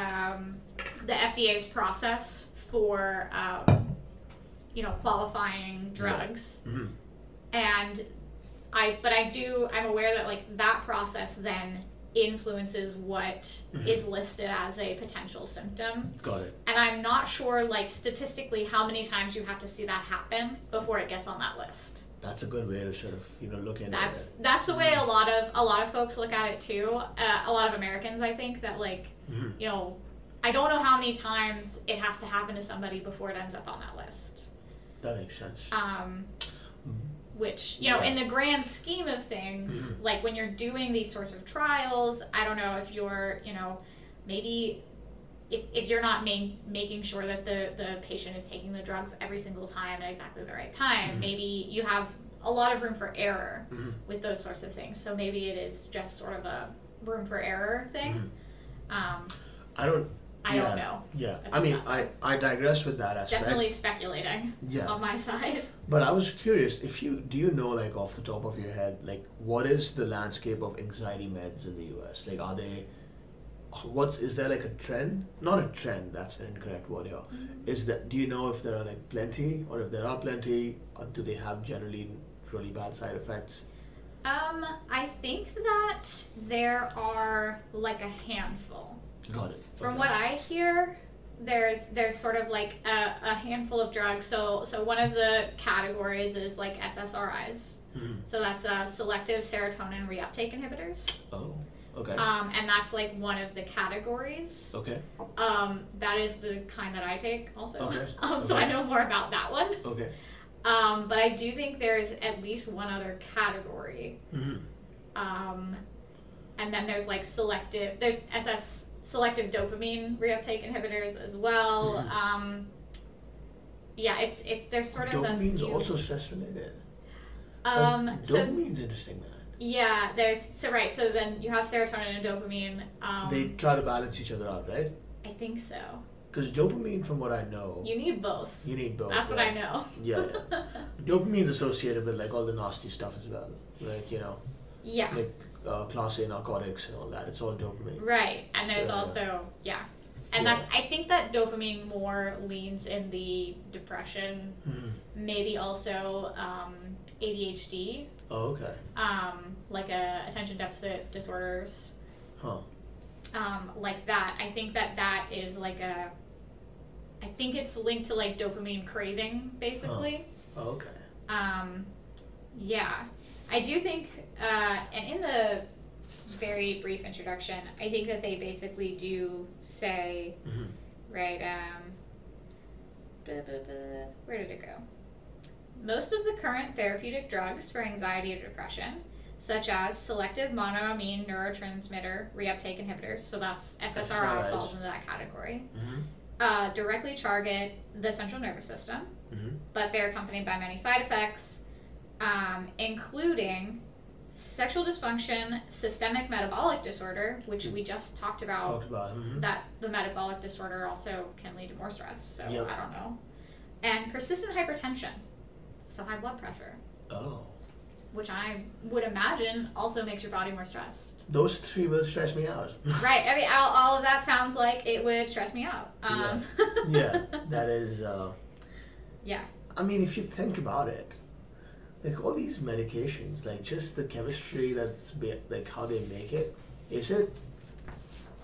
FDA's process for qualifying drugs. Yeah. Mm-hmm. And I'm aware that that process then influences what is listed as a potential symptom. Got it. And I'm not sure statistically how many times you have to see that happen before it gets on that list. That's a good way to sort of look into it. That's the way a lot of folks look at it too. A lot of Americans, I think, that I don't know how many times it has to happen to somebody before it ends up on that list. That makes sense. Which, in the grand scheme of things, when you're doing these sorts of trials, I don't know if you're, maybe if you're not making sure that the patient is taking the drugs every single time at exactly the right time, maybe you have a lot of room for error with those sorts of things. So maybe it is just sort of a room for error thing. I don't know. Yeah, I digress with that aspect. Definitely speculating on my side. But I was curious, do you know, off the top of your head, what is the landscape of anxiety meds in the US? Is there a trend? Not a trend, that's an incorrect word here. Do you know if there are plenty, or if there are plenty, or do they have generally really bad side effects? I think that there are a handful. Got it. From what I hear, there's sort of a handful of drugs. So one of the categories is SSRIs. So that's selective serotonin reuptake inhibitors. Oh, okay. And that's one of the categories. Okay. That is the kind that I take also. Okay. So I know more about that one. Okay. But I do think there's at least one other category. And then there's selective dopamine reuptake inhibitors as well. There's sort of dopamine's also stress related. Dopamine's interesting, man. Yeah, so then you have serotonin and dopamine. They try to balance each other out, right? I think so. Because dopamine, from what I know, you need both. That's what I know. Yeah. Dopamine's associated with all the nasty stuff as well, Yeah. Class A narcotics and all that. It's all dopamine. Right, and there's also And that's, I think that dopamine more leans in the depression, maybe also ADHD. Oh, okay. Like attention deficit disorders. Huh. Like that. I think that is like I think it's linked to like dopamine craving, basically. Oh, okay. Yeah. I do think, and in the very brief introduction, I think that they basically do say, right, where did it go? Most of the current therapeutic drugs for anxiety or depression, such as selective monoamine neurotransmitter reuptake inhibitors, so that's SSRI falls into that category, directly target the central nervous system, but they're accompanied by many side effects, including sexual dysfunction, systemic metabolic disorder, which we just talked about, that the metabolic disorder also can lead to more stress, so I don't know, and persistent hypertension, so high blood pressure. Oh. Which I would imagine also makes your body more stressed. Those three will stress me out. Right. I mean, all of that sounds like it would stress me out. Yeah, that is... yeah. I mean, if you think about it, like all these medications, like just the chemistry like how they make it,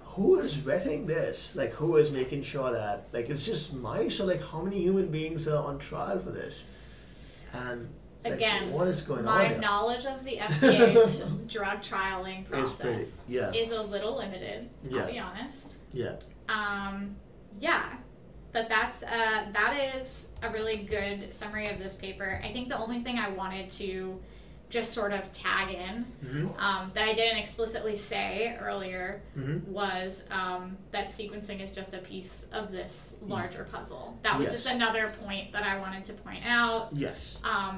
who is vetting this? Like who is making sure that, like it's just mice, or like how many human beings are on trial for this? And like, again, what is going my on knowledge of the FDA's drug trialing process is a little limited, I'll be honest. Yeah. Yeah. But that is a really good summary of this paper. I think the only thing I wanted to just sort of tag in that I didn't explicitly say earlier was that sequencing is just a piece of this larger puzzle. That was just another point that I wanted to point out. Yes.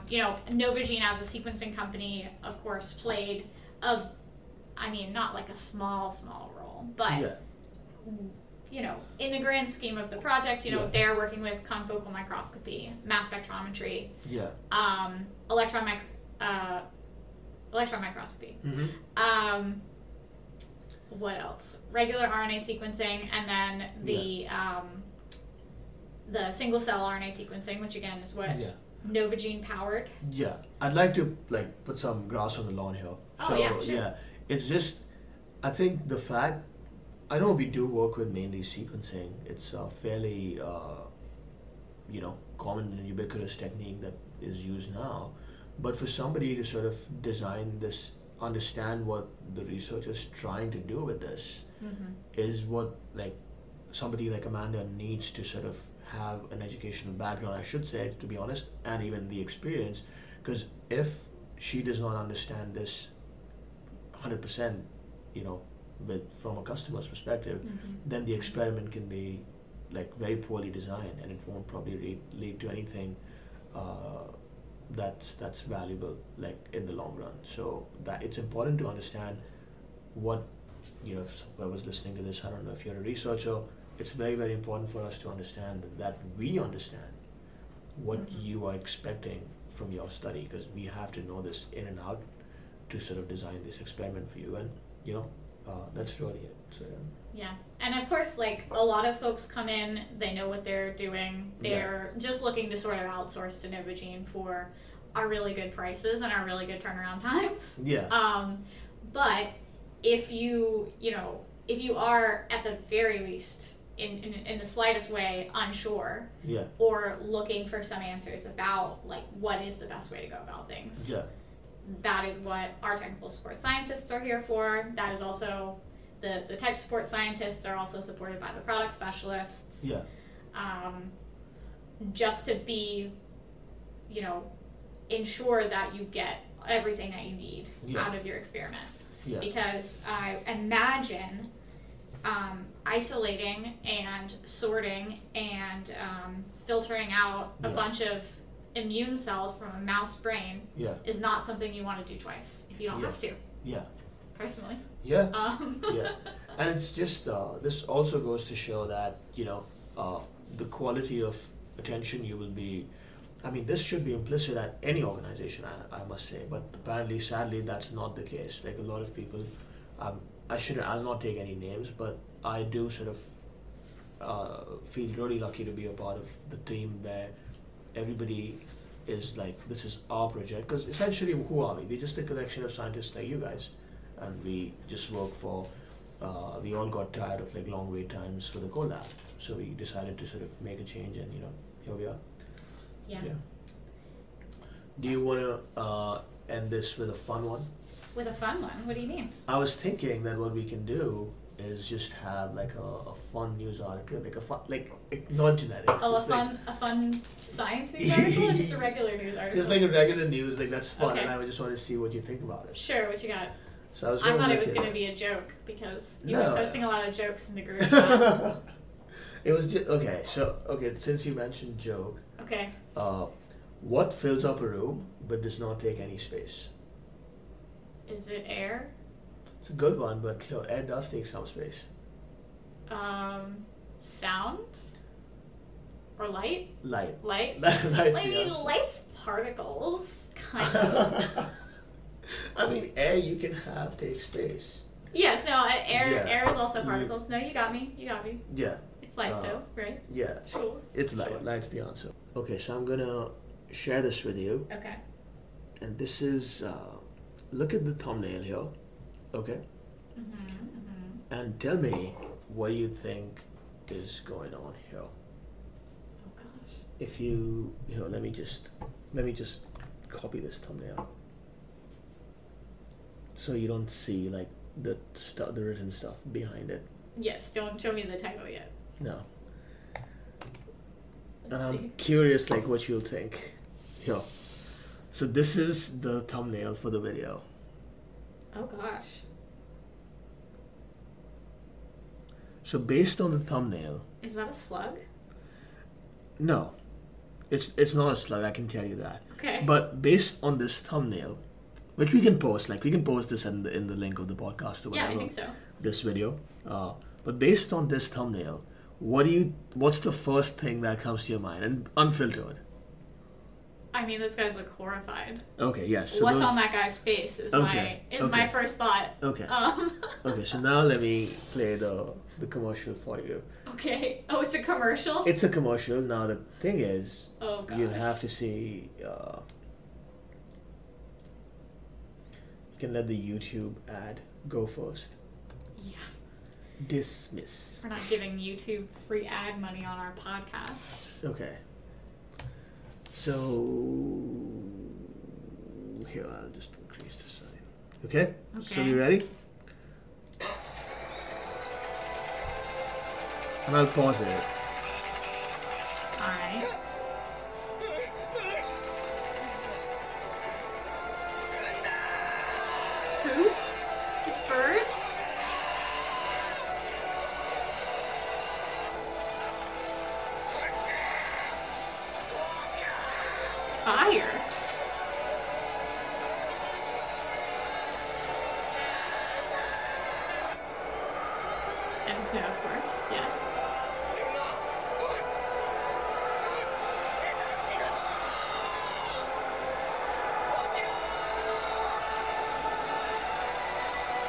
You know, Novogene as a sequencing company, of course, played not like a small role, but you know, in the grand scheme of the project, you know, they're working with confocal microscopy, mass spectrometry, electron microscopy. What else? Regular RNA sequencing, and then the single cell RNA sequencing, which again is what Novogene-powered. Yeah, I'd like to like put some grass on the lawn here. It's just, I think the fact, I know we do work with mainly sequencing. It's a fairly, common and ubiquitous technique that is used now. But for somebody to sort of design this, understand what the research is trying to do with this, is what like somebody like Amanda needs to sort of have an educational background, I should say, to be honest, and even the experience. Because if she does not understand this 100%, from a customer's perspective, then the experiment can be like very poorly designed, and it won't probably lead to anything that's valuable like in the long run. So that it's important to understand what, if I was listening to this, I don't know if you're a researcher, it's very, very important for us to understand that we understand what you are expecting from your study, because we have to know this in and out to sort of design this experiment for you, and that's really it. So, yeah, and of course, like a lot of folks come in, they know what they're doing. They're just looking to sort of outsource to Novogene for our really good prices and our really good turnaround times. Yeah. But if you are at the very least in the slightest way unsure, or looking for some answers about like what is the best way to go about things. Yeah. That is what our technical support scientists are here for. That is also the tech support scientists are also supported by the product specialists. Yeah. Just to be, ensure that you get everything that you need out of your experiment. Yeah. Because I imagine isolating and sorting and filtering out a bunch of immune cells from a mouse brain is not something you want to do twice if you don't have to. Yeah. Personally. Yeah. Yeah. And it's just this also goes to show that the quality of attention you will be. I mean, this should be implicit at any organization, I must say, but apparently, sadly, that's not the case. Like a lot of people, I'll not take any names, but I do sort of feel really lucky to be a part of the team where everybody is like, this is our project. Because essentially, who are we? We're just a collection of scientists like you guys, and we just work for. We all got tired of like long wait times for the core lab, so we decided to sort of make a change, and here we are. Yeah. Do you want to end this with a fun one? With a fun one? What do you mean? I was thinking that what we can do is just have like a fun news article, like a fun, like not genetics. Oh, just a fun science news article, or just a regular news article? Just like a regular news, like that's fun, Okay. and I just want to see what you think about it. Sure. What you got? So I thought it was going to be a joke because you've been posting a lot of jokes in the group. It was just okay. So since you mentioned joke, Okay. what fills up a room but does not take any space? Is it air? It's a good one, but air does take some space. Sound? Or light? Light. Light? Light's I the mean, answer. light's particles, kind of. I mean, air you can have take space. Yes, no, air Yeah. air is also particles. No, you got me. Yeah. It's light though, right? Yeah. Sure. It's light. Sure. Light's the answer. Okay, so I'm gonna share this with you, Okay. and this is look at the thumbnail here, okay, and tell me what you think is going on here. Oh gosh. If you let me just copy this thumbnail so you don't see like the written stuff behind it. Yes, don't show me the title yet. No. Let's And I'm see. curious like what you'll think. Here. So this is the thumbnail for the video. Oh gosh. So based on the thumbnail, Is that a slug? no. It's not a slug, I can tell you that. Okay. But based on this thumbnail, which we can post this in the link of the podcast or Yeah, whatever. I think so. This video. But based on this thumbnail, what's the first thing that comes to your mind, and unfiltered? I mean, those guys look horrified. Okay, yes. So What's those, on that guy's face is Okay, my okay. first thought. Okay. Um, Okay, so now let me play the commercial for you. okay. Oh, it's a commercial? It's a commercial. Now the thing is, Oh god. you'll have to see. You can let the YouTube ad go first. Yeah. Dismiss. We're not giving YouTube free ad money on our podcast. Okay. So here, I'll just increase the sign. Okay? So Okay. you ready? And I'll pause it. Alright. Poop? It's birds? Fire? And snow, of course, yes.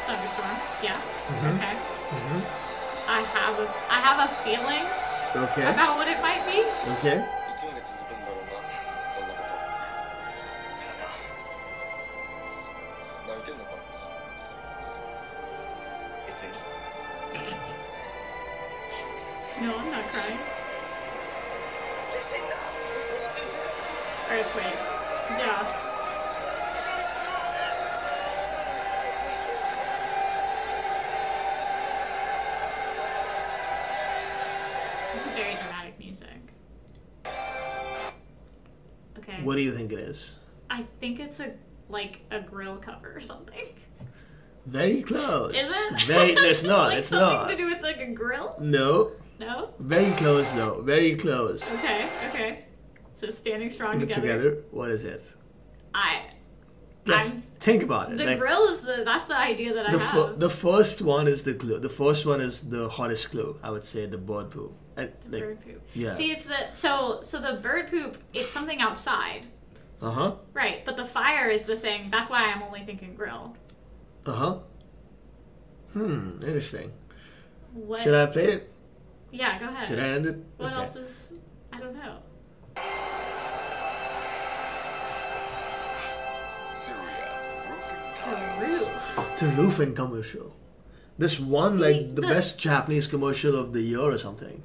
Thunderstorm, yeah. Okay. I have a feeling Okay. about what it might be. Okay. いつまで続くんだろうなこんなことさあな泣いてんのか別に No, I'm not crying. 地震だ Earthquake. Yeah. This is very dramatic music. Okay. What do you think it is? I think it's a grill cover or something. Very close. Is it? Very. No, it's not. Like it's something not. to do with like a grill? No. No? Very close though. Very close. Okay. So standing strong Put together. What is it? Yes. Think about it. The Like, grill is that's the idea that I have. the first one is the clue. The first one is the hottest clue. I would say the bird poop. And The like, bird poop. yeah. See, it's so the bird poop. It's something outside, Uh-huh. right? But the fire is the thing. That's why I'm only thinking grill. Uh-huh. Interesting. What? Should I play it? Yeah, go ahead. Should I end it? What Okay. else is... I don't know. Syria, roofing The tiles. roof. It's a roofing commercial. This one, See, like, the best Japanese commercial of the year or something.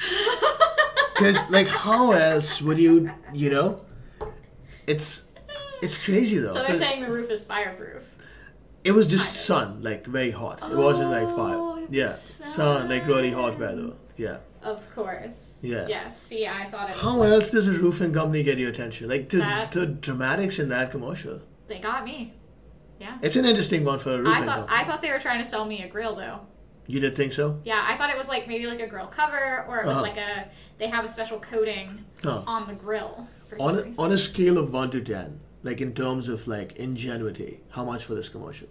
Because, like, how else would you, you know? It's crazy, though. So they're 'cause saying the roof is fireproof. it was just sun, like, very hot. It wasn't, like, Oh, fire. it was Yeah, sun, like, really hot weather. Yeah. Of course. Yeah. Yes. See, I thought it was How like, else does a roofing company get your attention? Like, That- the dramatics in that commercial. they got me. Yeah. It's an interesting one for a roofing company. I thought they were trying to sell me a grill though. You did think so? Yeah, I thought it was like maybe like a grill cover, or it was Uh-huh. like they have a special coating Huh. on the grill. For some On reason. on a scale of 1 to 10, like in terms of like ingenuity, how much for this commercial?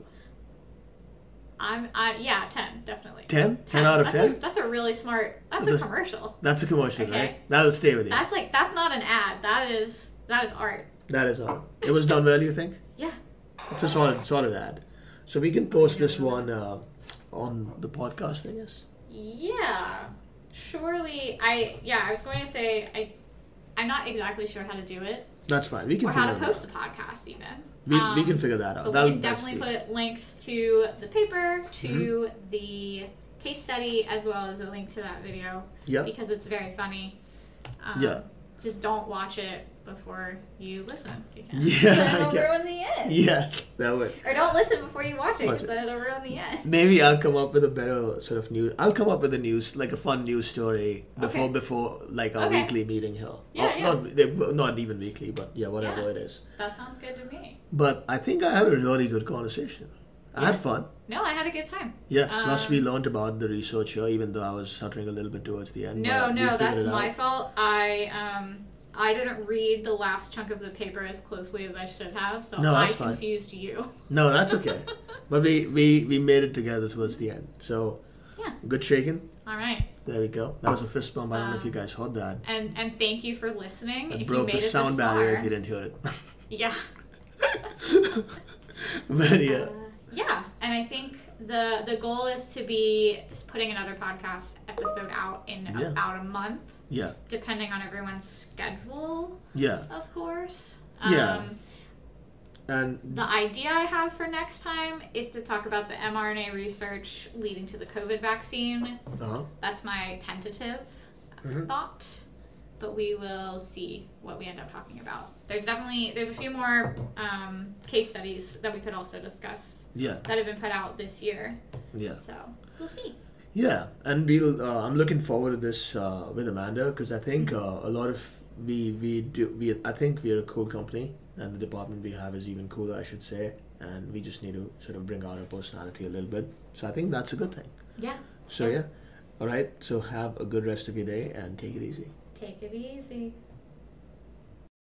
Yeah, 10 definitely. 10? 10 out of 10? That's a really smart. That's That's- a commercial. That's a commercial, Okay. right? That'll stay with you. That's not an ad. That is art. That is all. It was done well, you think? Yeah. It's a solid ad. So we can post this one on the podcast, I guess. Yeah. Surely I was going to say I'm not exactly sure how to do it That's fine. We can or figure how to it post out. a podcast even. We can figure that out. But That'll- we can that's definitely the- put links to the paper, to Mm-hmm. the case study, as well as a link to that video. Yeah. Because it's very funny. Yeah. Just don't watch it before you listen. If you can. Yeah, Then it'll yeah. ruin the end. Yes, that would. Or don't listen before you watch it, Watch because it. then it'll ruin the end. Maybe I'll come up with a better sort of news. I'll come up with a news, like a fun news story Okay. before like our Okay. weekly meeting here. Yeah, yeah. Not even weekly, but yeah, whatever Yeah. it is. That sounds good to me. But I think I had a really good conversation. I had fun. No, I had a good time. Yeah. Plus, we Um, learned about the researcher, even though I was stuttering a little bit towards the end. No, but we no, figured that's it my out. fault. I didn't read the last chunk of the paper as closely as I should have, so No, I that's fine. confused you. No, that's okay. But we made it together towards the end. So Yeah. good shaking. All right. There we go. That was a fist bump. I don't know if you guys heard that. And thank you for listening. It if broke you made the it sound this barrier far. if you didn't hear it. Yeah. But yeah. Yeah, and I think the goal is to be putting another podcast episode out in Yeah. about a month, Yeah. depending on everyone's schedule, Yeah. of course. Yeah. And The idea I have for next time is to talk about the mRNA research leading to the COVID vaccine. uh-huh. That's my tentative Mhm. thought, but we will see what we end up talking about. There's a few more case studies that we could also discuss Yeah. that have been put out this year. Yeah. So we'll see. Yeah, and we'll. I'm looking forward to this with Amanda because I think a lot of I think we're a cool company, and the department we have is even cooler, I should say. And we just need to sort of bring out our personality a little bit. So I think that's a good thing. Yeah. So yeah, all right. So have a good rest of your day and take it easy. Take it easy.